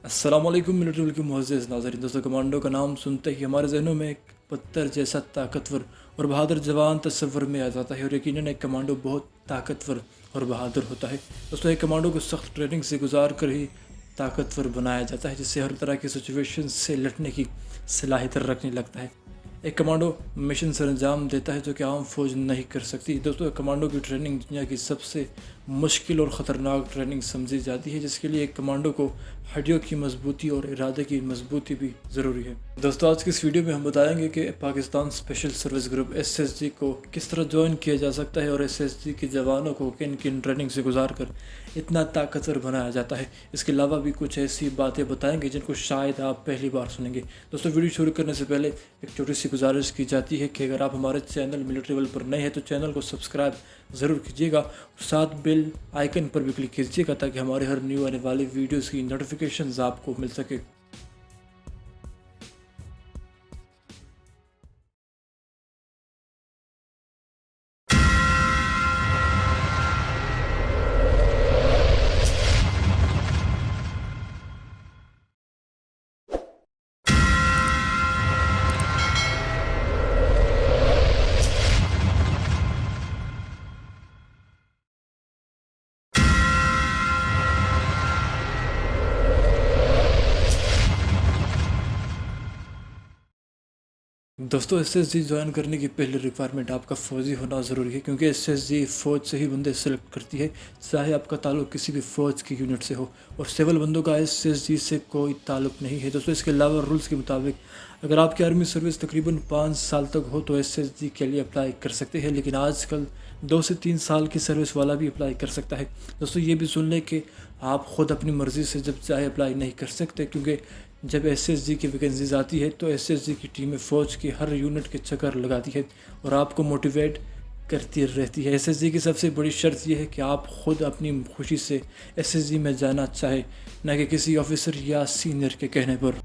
अस्सलाम वालेकुम मिलिट्री के मुअज़्ज़िज़ नाज़रीन। दोस्तों, कमांडो का नाम सुनते ही हमारे जहनों में एक पत्थर जैसा ताकतवर और बहादुर जवान तस्वर में आ जाता है और यकीनन एक कमांडो बहुत ताकतवर और बहादुर होता है। दोस्तों, एक कमांडो को सख्त ट्रेनिंग से गुजार कर ही ताकतवर बनाया जाता है, जिससे हर तरह की सिचुएशन से लड़ने की सलाहियत रखने लगता है। एक कमांडो मिशन सर अंजाम देता है जो कि आम फौज नहीं कर सकती। दोस्तों, कमांडो की ट्रेनिंग दुनिया की सबसे मुश्किल और ख़तरनाक ट्रेनिंग समझी जाती है, जिसके लिए एक कमांडो को हड्डियों की मजबूती और इरादे की मजबूती भी ज़रूरी है। दोस्तों, आज की इस वीडियो में हम बताएंगे कि Pakistan special service group SSG को किस तरह ज्वाइन किया जा सकता है और SSG के जवानों को किन किन ट्रेनिंग से गुजार कर इतना ताकतवर बनाया जाता है। इसके अलावा भी कुछ ऐसी बातें बताएंगे जिनको शायद आप पहली बार सुनेंगे। दोस्तों, वीडियो शुरू करने से पहले एक छोटी सी गुजारिश की जाती है कि अगर आप हमारे चैनल मिलिट्री वर्ल्ड पर नए हैं तो चैनल को सब्सक्राइब ज़रूर कीजिएगा और साथ बेल आइकन पर भी क्लिक कीजिएगा ताकि हमारे हर न्यू आने वाली वीडियोस की नोटिफिकेशंस आपको मिल सके। दोस्तों, SSG ज्वाइन करने की पहली रिक्वायरमेंट आपका फ़ौजी होना ज़रूरी है, क्योंकि SSG फ़ौज से ही बंदे सेलेक्ट करती है, चाहे आपका ताल्लुक किसी भी फ़ौज की यूनिट से हो। और सिविल बंदों का SSG से कोई ताल्लुक नहीं है। दोस्तों, इसके अलावा रूल्स के मुताबिक अगर आपकी आर्मी सर्विस तकरीबन 5 साल तक हो तो SSG के लिए अप्लाई कर सकते हैं, लेकिन आजकल 2 से 3 साल की सर्विस वाला भी अप्लाई कर सकता है। दोस्तों, ये भी सुन लें कि आप ख़ुद अपनी मर्ज़ी से जब चाहे अप्लाई नहीं कर सकते, क्योंकि जब SSG की वैकेंसीज आती है तो SSG की टीमें फ़ौज की हर यूनिट के चक्कर लगाती है और आपको मोटिवेट करती रहती है। SSG की सबसे बड़ी शर्त यह है कि आप ख़ुद अपनी खुशी से SSG में जाना चाहे, न कि किसी ऑफिसर या सीनियर के कहने पर।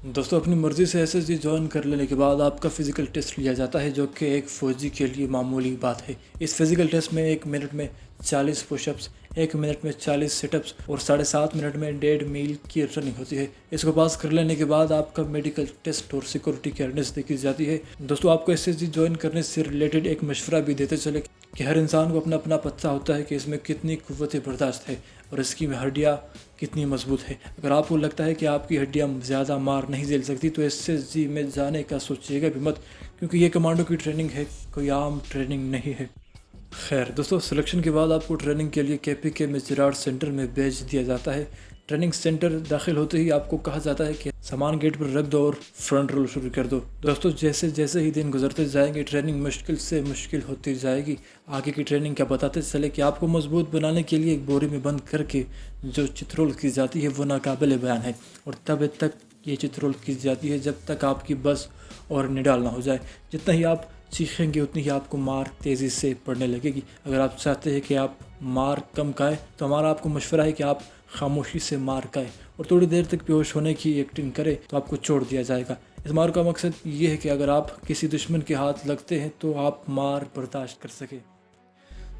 दोस्तों, अपनी मर्ज़ी से SSG ज्वाइन कर लेने के बाद आपका फ़िज़िकल टेस्ट लिया जाता है, जो कि एक फ़ौजी के लिए मामूली बात है। इस फ़िज़िकल टेस्ट में 1 मिनट में 40 पुशअप्स, 1 मिनट में 40 सिटअप्स और 7.5 मिनट में 1.5 मील की रनिंग होती है। इसको पास कर लेने के बाद आपका मेडिकल टेस्ट और सिक्योरिटी क्लियरेंस देखी जाती है। दोस्तों, आपको SSG ज्वाइन करने से रिलेटेड एक मशवरा भी देते चले कि हर इंसान को अपना अपना पता होता है कि इसमें कितनी कुव्वत बर्दाश्त है और इसकी हड्डियाँ कितनी मजबूत है। अगर आपको लगता है कि आपकी हड्डियाँ ज़्यादा मार नहीं झेल सकती तो SSG में जाने का सोचिएगा भी मत, क्योंकि ये कमांडो की ट्रेनिंग है, कोई आम ट्रेनिंग नहीं है। खैर दोस्तों, सिलेक्शन के बाद आपको ट्रेनिंग के लिए KPK में चिराड़ सेंटर में भेज दिया जाता है। ट्रेनिंग सेंटर दाखिल होते ही आपको कहा जाता है कि सामान गेट पर रख दो और फ्रंट रोल शुरू कर दो। दोस्तों, जैसे जैसे ही दिन गुजरते जाएंगे ट्रेनिंग मुश्किल से मुश्किल होती जाएगी। आगे की ट्रेनिंग क्या बताते चले कि आपको मजबूत बनाने के लिए एक बोरी में बंद करके जो चित्रोल की जाती है वो नाकाबिल बयान है, और तब तक ये चित्रोल की जाती है जब तक आपकी बस और निडाल ना हो जाए। जितना ही आप चीखेंगे उतनी ही आपको मार तेज़ी से पड़ने लगेगी। अगर आप चाहते हैं कि आप मार कम खाएँ तो हमारा आपको मशवरा है कि आप खामोशी से मार खाएँ और थोड़ी देर तक बेहोश होने की एक्टिंग करें तो आपको छोड़ दिया जाएगा। इस मार का मकसद ये है कि अगर आप किसी दुश्मन के हाथ लगते हैं तो आप मार बर्दाश्त कर सकें।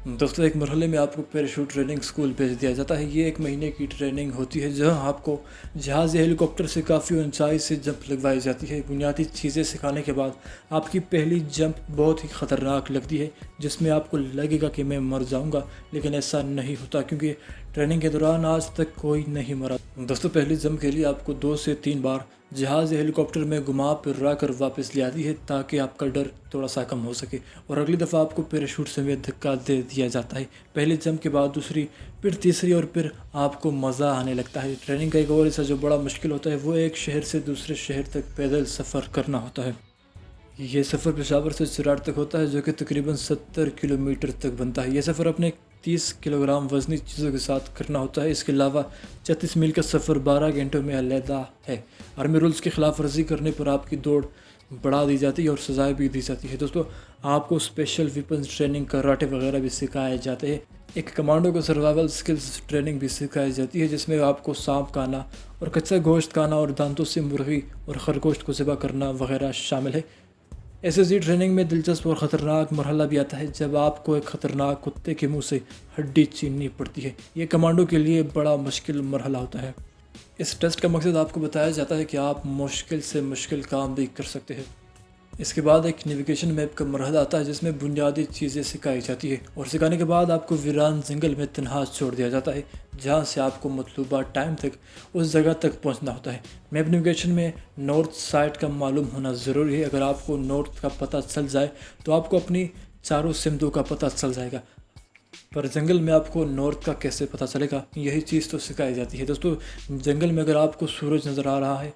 दोस्तों, एक मरहले में आपको पैराशूट ट्रेनिंग स्कूल भेज दिया जाता है। ये 1 महीने की ट्रेनिंग होती है जहां आपको जहाज़ या हेलीकॉप्टर से काफ़ी ऊंचाई से जंप लगवाई जाती है। बुनियादी चीज़ें सिखाने के बाद आपकी पहली जंप बहुत ही ख़तरनाक लगती है, जिसमें आपको लगेगा कि मैं मर जाऊंगा, लेकिन ऐसा नहीं होता क्योंकि ट्रेनिंग के दौरान आज तक कोई नहीं मरा। दोस्तों, पहली जंप के लिए आपको 2 से 3 बार जहाज़ या हेलीकॉप्टर में घुमा फिरा कर वापस ले आती है ताकि आपका डर थोड़ा सा कम हो सके, और अगली दफ़ा आपको पैराशूट समेत धक्का दे दिया जाता है। पहली जंप के बाद दूसरी, फिर तीसरी, और फिर आपको मज़ा आने लगता है। ट्रेनिंग का एक और हिस्सा जो बड़ा मुश्किल होता है वो एक शहर से दूसरे शहर तक पैदल सफ़र करना होता है। ये सफ़र पेशावर से चिराड़ तक होता है, जो कि तकरीबन 70 किलोमीटर तक बनता है। यह सफ़र अपने 30 किलोग्राम वजनी चीज़ों के साथ करना होता है। इसके अलावा 36 मील का सफ़र 12 घंटों में अलहदा है। आर्मी रूल्स की खिलाफ वर्जी करने पर आपकी दौड़ बढ़ा दी जाती है और सज़ाएँ भी दी जाती है। दोस्तों, आपको स्पेशल वेपन्स ट्रेनिंग, कराटे वगैरह भी सिखाए जाते हैं। एक कमांडो को सर्वाइवल स्किल्स ट्रेनिंग भी सिखाई जाती है, जिसमें आपको सांप खाना और कच्चा गोश्त खाना और दांतों से मुर्गी और खरगोश्त को ज़िबा करना वगैरह शामिल है। SSG ट्रेनिंग में दिलचस्प और ख़तरनाक मरहला भी आता है जब आपको एक ख़तरनाक कुत्ते के मुंह से हड्डी छीननी पड़ती है। ये कमांडो के लिए बड़ा मुश्किल मरहला होता है। इस टेस्ट का मकसद आपको बताया जाता है कि आप मुश्किल से मुश्किल काम भी कर सकते हैं। इसके बाद एक नेविगेशन मैप का मरहला आता है जिसमें बुनियादी चीज़ें सिखाई जाती है और सिखाने के बाद आपको वीरान जंगल में तन्हा छोड़ दिया जाता है जहाँ से आपको मतलूबा टाइम तक उस जगह तक पहुँचना होता है। मैप नेविगेशन में नॉर्थ साइड का मालूम होना ज़रूरी है। अगर आपको नॉर्थ का पता चल जाए तो आपको अपनी चारों सिमतों का पता चल जाएगा, पर जंगल में आपको नॉर्थ का कैसे पता चलेगा, यही चीज़ तो सिखाई जाती है। दोस्तों, जंगल में अगर आपको सूरज नज़र आ रहा है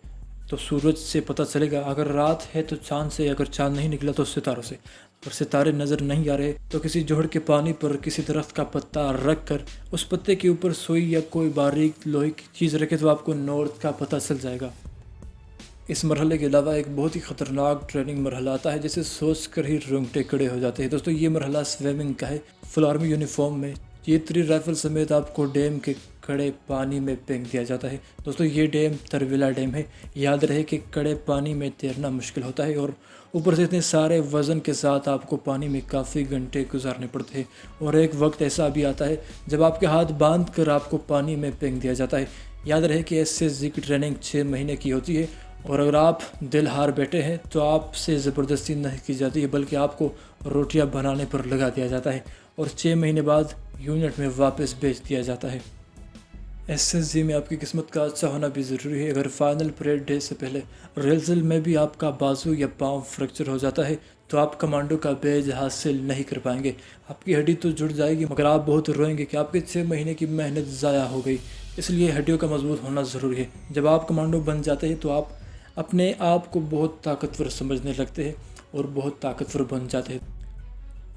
तो सूरज से पता चलेगा, अगर रात है तो चांद से, अगर चांद नहीं निकला तो सितारों से, अगर सितारे नज़र नहीं आ रहे तो किसी जोहड़ के पानी पर किसी दरख्त का पत्ता रख कर उस पत्ते के ऊपर सुई या कोई बारीक लोहे की चीज़ रखे तो आपको नॉर्थ का पता चल जाएगा। इस मरहले के अलावा एक बहुत ही ख़तरनाक ट्रेनिंग मरहला आता है जिसे सोच कर ही रोंगटे खड़े हो जाते हैं। दोस्तों, ये मरहला स्विमिंग का है। फुल आर्मी यूनिफॉर्म में ये राइफल समेत आपको डैम के कड़े पानी में फेंक दिया जाता है। दोस्तों, ये डैम तरविला डैम है। याद रहे कि कड़े पानी में तैरना मुश्किल होता है और ऊपर से इतने सारे वज़न के साथ आपको पानी में काफ़ी घंटे गुजारने पड़ते हैं। और एक वक्त ऐसा भी आता है जब आपके हाथ बांध कर आपको पानी में फेंक दिया जाता है। याद रहे कि SSG की ट्रेनिंग 6 महीने की होती है और अगर आप दिल हार बैठे हैं तो आपसे ज़बरदस्ती नहीं की जाती है, बल्कि आपको रोटियां बनाने पर लगा दिया जाता है और 6 महीने बाद यूनिट में वापस भेज दिया जाता है। SSG में आपकी किस्मत का अच्छा होना भी ज़रूरी है। अगर फाइनल परेड डे से पहले रिहर्सल में भी आपका बाजू या पाँव फ्रैक्चर हो जाता है तो आप कमांडो का बैज हासिल नहीं कर पाएंगे। आपकी हड्डी तो जुड़ जाएगी मगर आप बहुत रोएंगे कि आपके 6 महीने की मेहनत ज़ाया हो गई। इसलिए हड्डियों का मजबूत होना ज़रूरी है। जब आप कमांडो बन जाते हैं तो आप अपने आप को बहुत ताकतवर समझने लगते हैं और बहुत ताकतवर बन जाते हैं।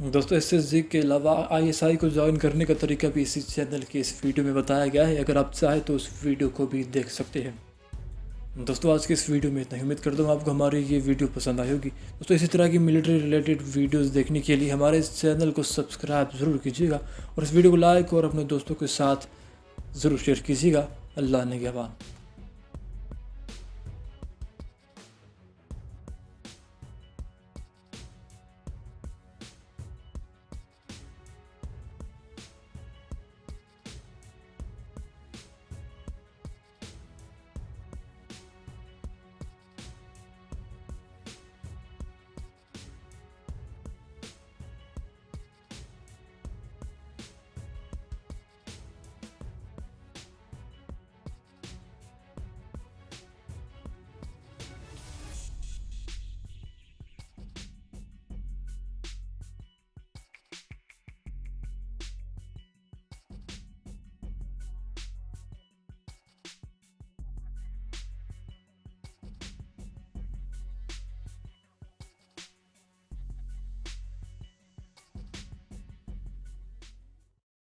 दोस्तों, SSG के अलावा ISI को ज्वाइन करने का तरीका भी इसी चैनल के इस वीडियो में बताया गया है। अगर आप चाहें तो उस वीडियो को भी देख सकते हैं। दोस्तों, आज के इस वीडियो में इतना ही। उम्मीद करता हूँ आपको हमारी ये वीडियो पसंद आई होगी। दोस्तों, इसी तरह की मिलिट्री रिलेटेड वीडियोस देखने के लिए हमारे इस चैनल को सब्सक्राइब ज़रूर कीजिएगा और इस वीडियो को लाइक और अपने दोस्तों के साथ ज़रूर शेयर कीजिएगा। अल्लाह निगहबान।